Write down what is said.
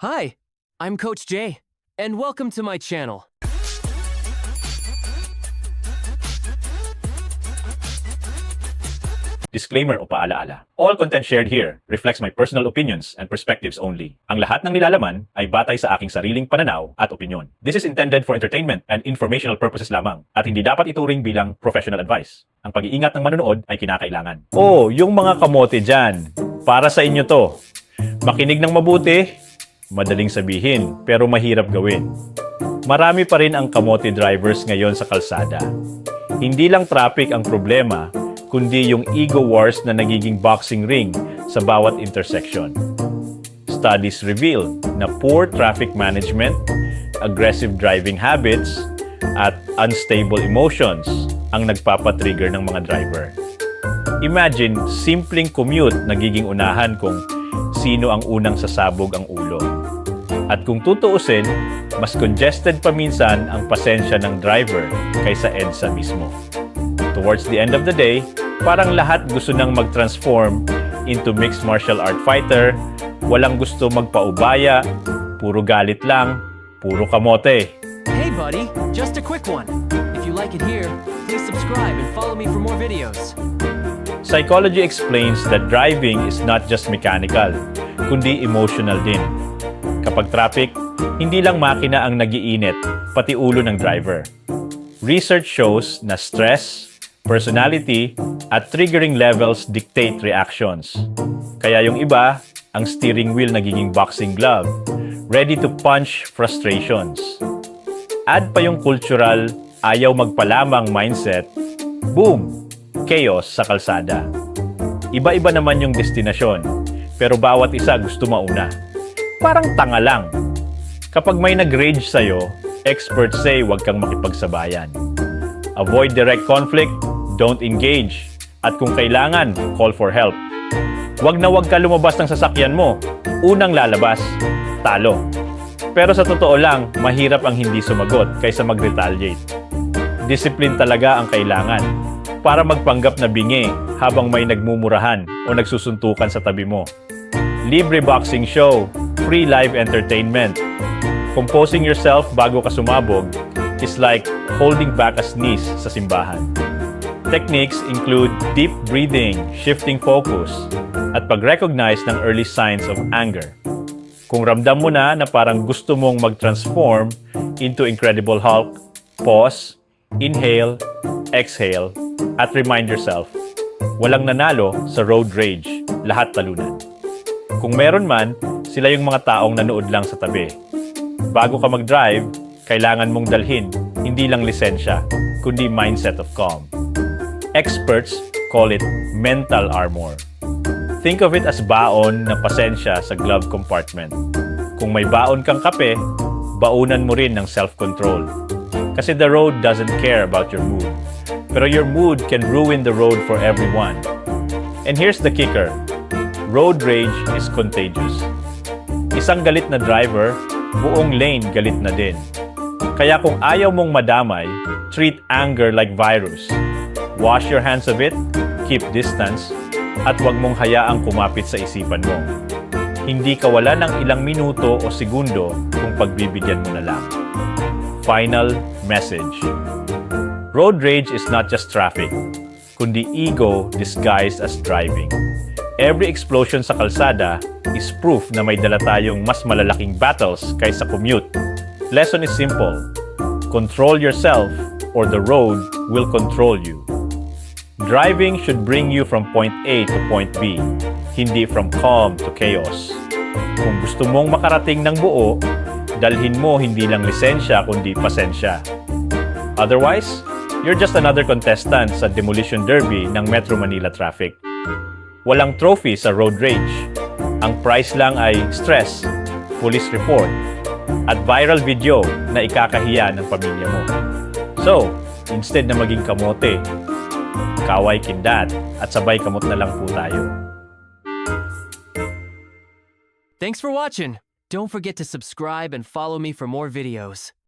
Hi, I'm Coach Jay, and welcome to my channel. Disclaimer o paalaala. All content shared here reflects my personal opinions and perspectives only. Ang lahat ng nilalaman ay batay sa aking sariling pananaw at opinyon. This is intended for entertainment and informational purposes lamang at hindi dapat ituring bilang professional advice. Ang pag-iingat ng manonood ay kinakailangan. Oh, yung mga kamote dyan, para sa inyo to. Makinig ng mabuti, madaling sabihin, pero mahirap gawin. Marami pa rin ang kamote drivers ngayon sa kalsada. Hindi lang traffic ang problema, kundi yung ego wars na nagiging boxing ring sa bawat intersection. Studies reveal na poor traffic management, aggressive driving habits, at unstable emotions ang nagpapatrigger ng mga driver. Imagine, simpleng commute nagiging unahan kung sino ang unang sasabog ang ulo. At kung tutuusin, mas congested pa minsan ang pasensya ng driver kaysa EDSA mismo. Towards the end of the day, parang lahat gusto nang mag-transform into mixed martial art fighter, walang gusto magpaubaya, puro galit lang, puro kamote. Hey buddy, just a quick one. If you like it here, please subscribe and follow me for more videos. Psychology explains that driving is not just mechanical, kundi emotional din. Kapag traffic, hindi lang makina ang nagiinit, pati ulo ng driver. Research shows na stress, personality, at triggering levels dictate reactions. Kaya yung iba, ang steering wheel nagiging boxing glove, ready to punch frustrations. Add pa yung cultural, ayaw magpalamang mindset, boom! Chaos sa kalsada. Iba-iba naman yung destinasyon, pero bawat isa gusto mauna. Parang tanga lang. Kapag may nag-rage sa'yo, experts say huwag kang makipagsabayan. Avoid direct conflict, don't engage, at kung kailangan, call for help. Huwag na huwag ka lumabas ng sasakyan mo, unang lalabas, talo. Pero sa totoo lang, mahirap ang hindi sumagot kaysa mag-retaliate. Discipline talaga ang kailangan para magpanggap na bingi habang may nagmumurahan o nagsusuntukan sa tabi mo. Libre boxing show, free live entertainment. Composing yourself bago ka sumabog is like holding back a sneeze sa simbahan. Techniques include deep breathing, shifting focus, at pag-recognize ng early signs of anger. Kung ramdam mo na parang gusto mong mag-transform into Incredible Hulk, pause, inhale, exhale, at remind yourself, walang nanalo sa road rage, lahat talunan. Kung meron man, sila yung mga taong nanood lang sa tabi. Bago ka mag-drive, kailangan mong dalhin hindi lang lisensya, kundi mindset of calm. Experts call it mental armor. Think of it as baon na pasensya sa glove compartment. Kung may baon kang kape, baunan mo rin ng self-control. Kasi the road doesn't care about your mood. Pero your mood can ruin the road for everyone. And here's the kicker. Road rage is contagious. Isang galit na driver, buong lane galit na din. Kaya kung ayaw mong madamay, treat anger like virus. Wash your hands of it, keep distance, at huwag mong hayaang kumapit sa isipan mo. Hindi ka wala ng ilang minuto o segundo kung pagbibigyan mo na lang. Final message. Road rage is not just traffic, kundi ego disguised as driving. Every explosion sa kalsada is proof na may dala tayong mas malalaking battles kaysa commute. Lesson is simple. Control yourself or the road will control you. Driving should bring you from point A to point B, hindi from calm to chaos. Kung gusto mong makarating ng buo, dalhin mo hindi lang lisensya kundi pasensya. Otherwise, you're just another contestant sa demolition derby ng Metro Manila traffic. Walang trophy sa road rage. Ang prize lang ay stress, police report, at viral video na ikakahiya ng pamilya mo. So, instead na maging kamote, kaway kindat, at sabay kamot na lang po tayo. Thanks for watching. Don't forget to subscribe and follow me for more videos.